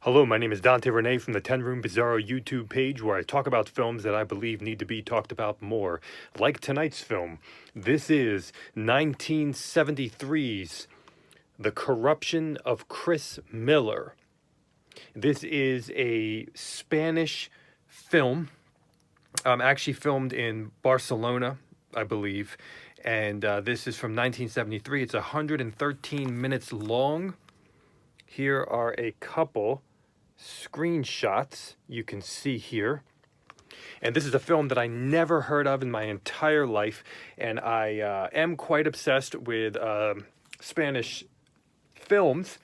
Hello, my name is Dante Renee from the 10 Room Bizarro YouTube page where I talk about films that I believe need to be talked about more. Like tonight's film, this is 1973's The Corruption of Chris Miller. This is a Spanish film, actually filmed in Barcelona, I believe, and this is from 1973. It's 113 minutes long. Here are a couple screenshots you can see here. And this is a film that I never heard of in my entire life, and I am quite obsessed with Spanish films.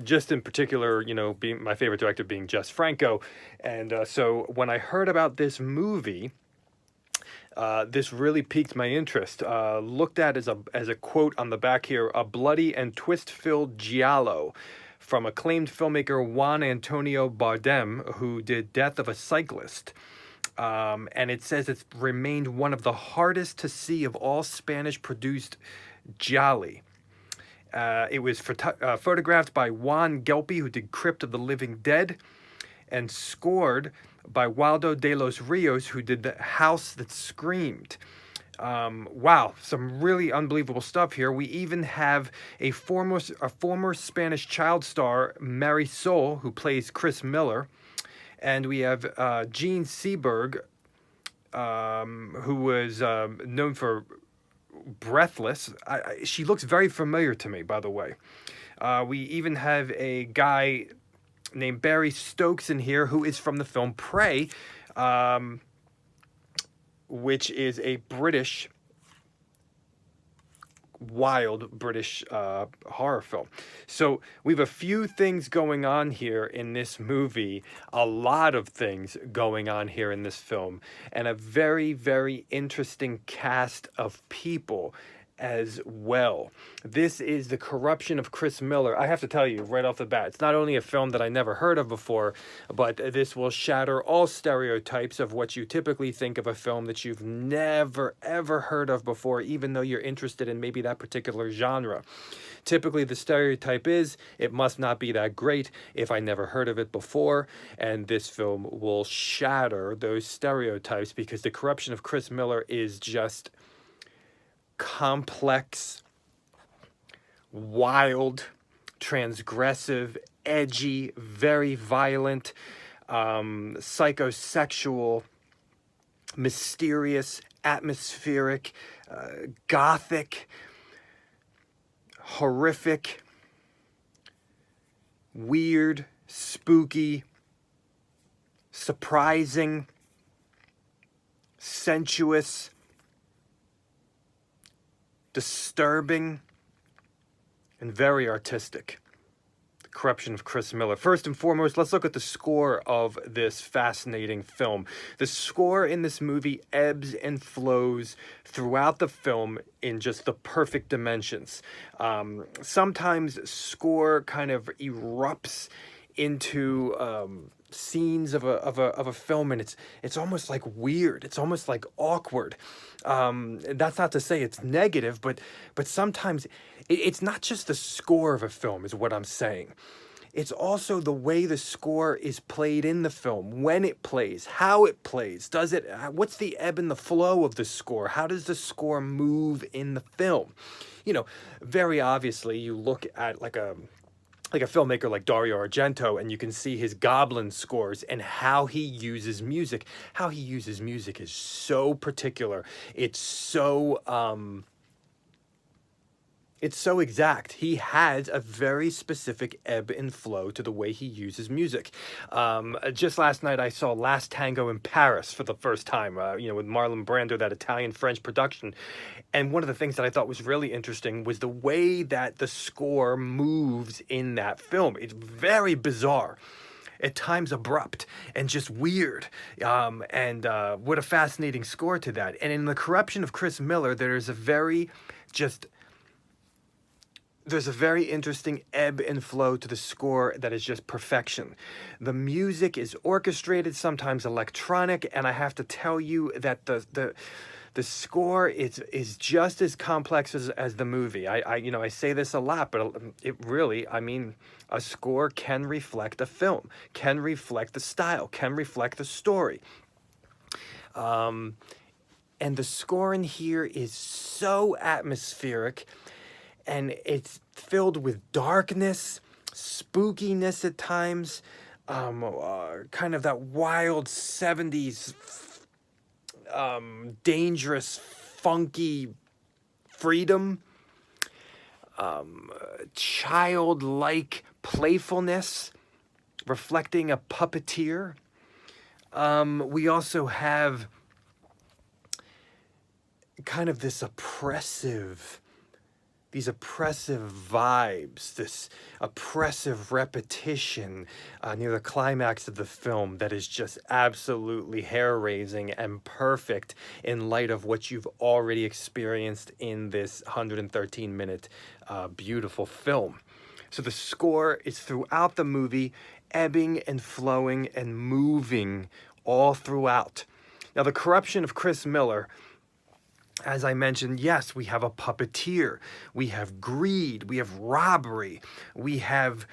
Just in particular, being my favorite director being Jess Franco. And so when I heard about this movie, this really piqued my interest. Looked at as a quote on the back here, a bloody and twist-filled giallo from acclaimed filmmaker Juan Antonio Bardem, who did Death of a Cyclist. And it says it's remained one of the hardest to see of all Spanish-produced gialli. It was photographed by Juan Gelpi, who did Crypt of the Living Dead, and scored by Waldo de los Rios, who did The House That Screamed. Wow, some really unbelievable stuff here. We even have a former Spanish child star, Marisol, who plays Chris Miller. And we have Jean Seberg, who was known for Breathless. She looks very familiar to me, by the way. We even have a guy named Barry Stokes in here, who is from the film Prey, which is a wild British horror film. So we have a few things going on here in this movie, a lot of things going on here in this film, and a very, very interesting cast of people as well. This is The Corruption of Chris Miller. I have to tell you right off the bat, it's not only a film that I never heard of before, but this will shatter all stereotypes of what you typically think of a film that you've never, ever heard of before, even though you're interested in maybe that particular genre. Typically, the stereotype is, it must not be that great if I never heard of it before, and this film will shatter those stereotypes because The Corruption of Chris Miller is just complex, wild, transgressive, edgy, very violent, psychosexual, mysterious, atmospheric, gothic, horrific, weird, spooky, surprising, sensuous, disturbing, and very artistic. The Corruption of Chris Miller. First and foremost, let's look at the score of this fascinating film. The score in this movie ebbs and flows throughout the film in just the perfect dimensions. Sometimes score kind of erupts into scenes of a film, and it's almost like weird. It's almost like awkward. That's not to say it's negative, but sometimes it's not just the score of a film is what I'm saying. It's also the way the score is played in the film, when it plays, how it plays. What's the ebb and the flow of the score? How does the score move in the film? Very obviously, you look at like a filmmaker like Dario Argento, and you can see his Goblin scores and how he uses music. How he uses music is so particular. It's so exact. He has a very specific ebb and flow to the way he uses music. Just last night, I saw Last Tango in Paris for the first time, with Marlon Brando, that Italian-French production. And one of the things that I thought was really interesting was the way that the score moves in that film. It's very bizarre, at times abrupt, and just weird. And what a fascinating score to that. And in The Corruption of Chris Miller, there's a very interesting ebb and flow to the score that is just perfection. The music is orchestrated, sometimes electronic, and I have to tell you that The score is just as complex as the movie. I say this a lot, but it really, I mean, a score can reflect a film, can reflect the style, can reflect the story. And the score in here is so atmospheric, and it's filled with darkness, spookiness at times, kind of that wild 70s, dangerous, funky freedom, childlike playfulness, reflecting a puppeteer. We also have kind of these oppressive vibes, this oppressive repetition near the climax of the film that is just absolutely hair-raising and perfect in light of what you've already experienced in this 113-minute beautiful film. So the score is throughout the movie, ebbing and flowing and moving all throughout. Now, the corruption of Chris Miller, as I mentioned, yes, we have a puppeteer, we have greed, we have robbery, we have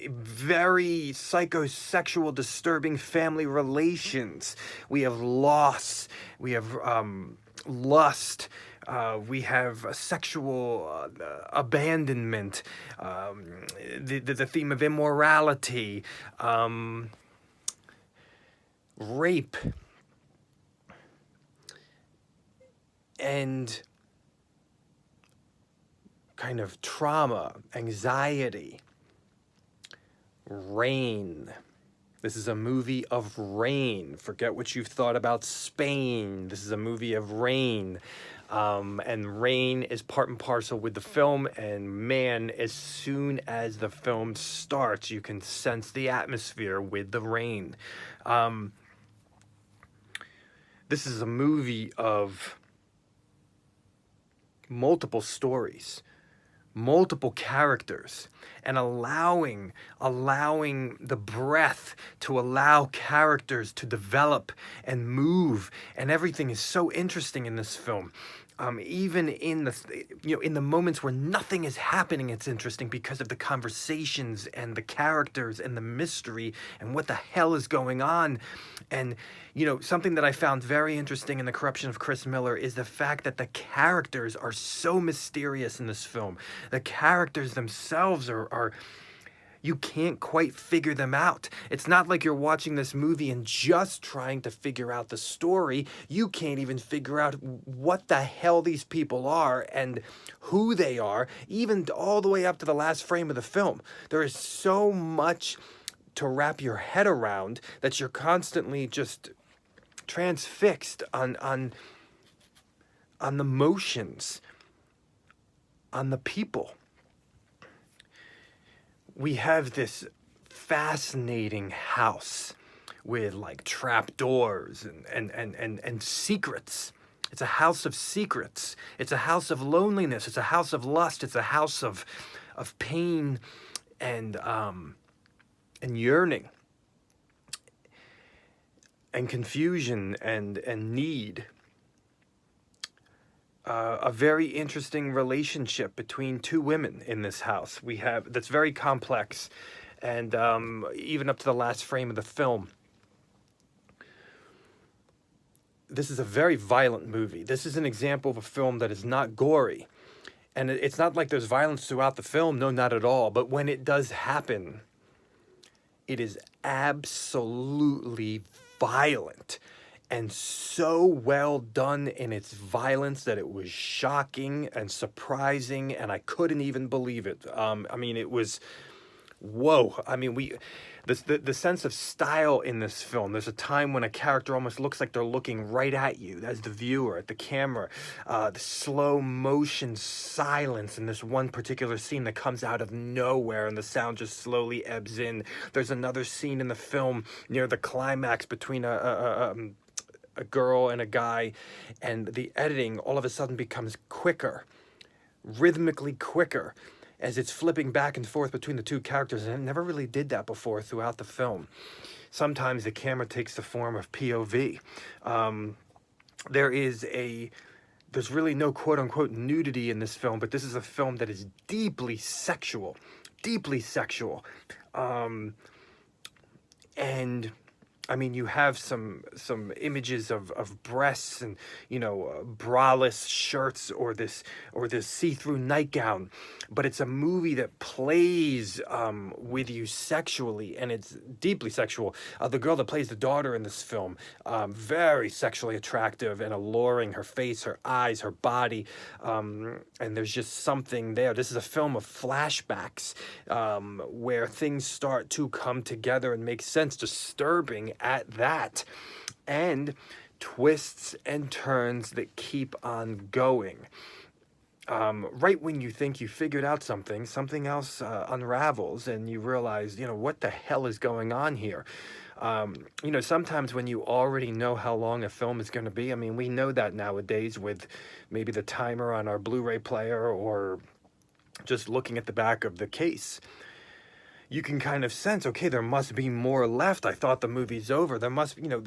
very psychosexual, disturbing family relations, we have loss, we have lust, we have sexual abandonment, the theme of immorality, rape, and kind of trauma, anxiety, rain. This is a movie of rain. Forget what you've thought about Spain. This is a movie of rain. And rain is part and parcel with the film. And man, as soon as the film starts, you can sense the atmosphere with the rain. This is a movie of multiple stories, multiple characters, and allowing the breath to allow characters to develop and move, and everything is so interesting in this film. Even in the moments where nothing is happening, it's interesting because of the conversations and the characters and the mystery and what the hell is going on. And something that I found very interesting in The Corruption of Chris Miller is the fact that the characters are so mysterious in this film. The characters themselves are you can't quite figure them out. It's not like you're watching this movie and just trying to figure out the story. You can't even figure out what the hell these people are and who they are, even all the way up to the last frame of the film. There is so much to wrap your head around that you're constantly just transfixed on the motions, on the people. We have this fascinating house with like trapdoors and secrets. It's a house of secrets. It's a house of loneliness. It's a house of lust. It's a house of pain and yearning and confusion and need. A very interesting relationship between two women in this house we have that's very complex, and even up to the last frame of the film. This is a very violent movie. This is an example of a film that is not gory, and it's not like there's violence throughout the film. No, not at all. But when it does happen, it is absolutely violent. And so well done in its violence that it was shocking and surprising, and I couldn't even believe it. It was, whoa. The sense of style in this film. There's a time when a character almost looks like they're looking right at you, as the viewer, at the camera. The slow motion silence in this one particular scene that comes out of nowhere, and the sound just slowly ebbs in. There's another scene in the film near the climax between a girl and a guy, and the editing all of a sudden becomes quicker, rhythmically quicker, as it's flipping back and forth between the two characters, and it never really did that before throughout the film. sometimes the camera takes the form of POV. There's really no quote unquote nudity in this film, but this is a film that is deeply sexual, deeply sexual. And I mean, you have some images of breasts and, you know, braless shirts or this see-through nightgown, but it's a movie that plays with you sexually, and it's deeply sexual. The girl that plays the daughter in this film, very sexually attractive and alluring. Her face, her eyes, her body, and there's just something there. This is a film of flashbacks where things start to come together and make sense. Disturbing at that, and twists and turns that keep on going. Right when you think you figured out something, something else unravels, and you realize, you know, what the hell is going on here? You know, sometimes when you already know how long a film is going to be, I mean, we know that nowadays with maybe the timer on our Blu-ray player or just looking at the back of the case. You can kind of sense, okay, there must be more left. I thought the movie's over. There must, you know,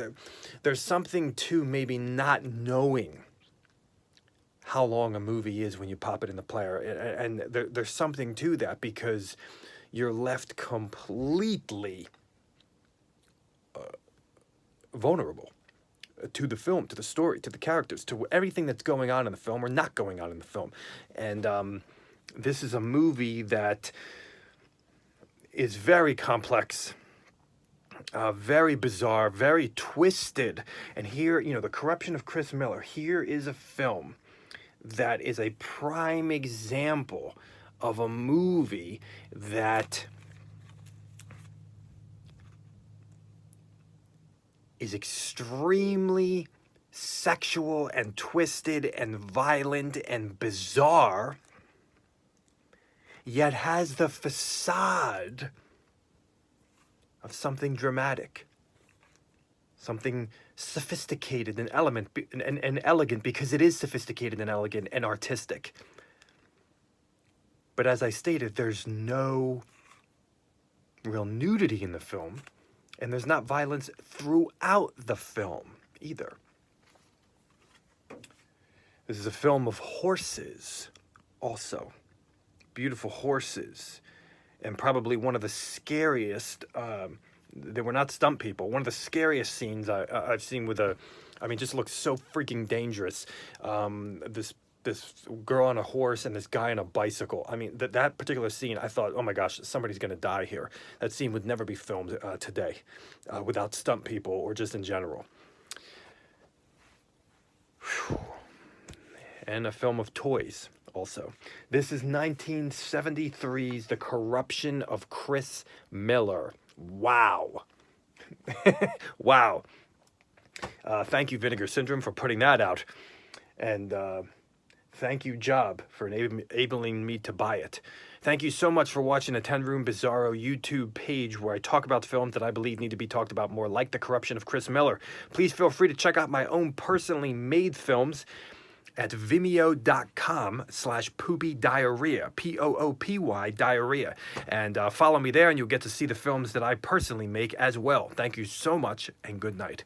there's something to maybe not knowing how long a movie is when you pop it in the player. And there's something to that, because you're left completely vulnerable to the film, to the story, to the characters, to everything that's going on in the film or not going on in the film. And this is a movie that is very complex, very bizarre, very twisted. And here, you know, The Corruption of Chris Miller, here is a film that is a prime example of a movie that is extremely sexual and twisted and violent and bizarre, yet has the facade of something dramatic, something sophisticated and elegant, because it is sophisticated and elegant and artistic. But as I stated, there's no real nudity in the film, and there's not violence throughout the film either. This is a film of horses also. Beautiful horses, and probably one of the scariest, they were not stunt people, one of the scariest scenes I've seen with I mean, just looks so freaking dangerous. This girl on a horse and this guy on a bicycle. I mean, that particular scene, I thought, oh my gosh, somebody's going to die here. That scene would never be filmed today without stunt people or just in general. Whew. And a film of toys also. This is 1973's The Corruption of Chris Miller. Wow. Wow. Thank you, Vinegar Syndrome, for putting that out. And thank you, Job, for enabling me to buy it. Thank you so much for watching the 10 Room Bizarro YouTube page, where I talk about films that I believe need to be talked about more, like The Corruption of Chris Miller. Please feel free to check out my own personally made films at vimeo.com/poopy-diarrhea, Poopy diarrhea. And follow me there, and you'll get to see the films that I personally make as well. Thank you so much, and good night.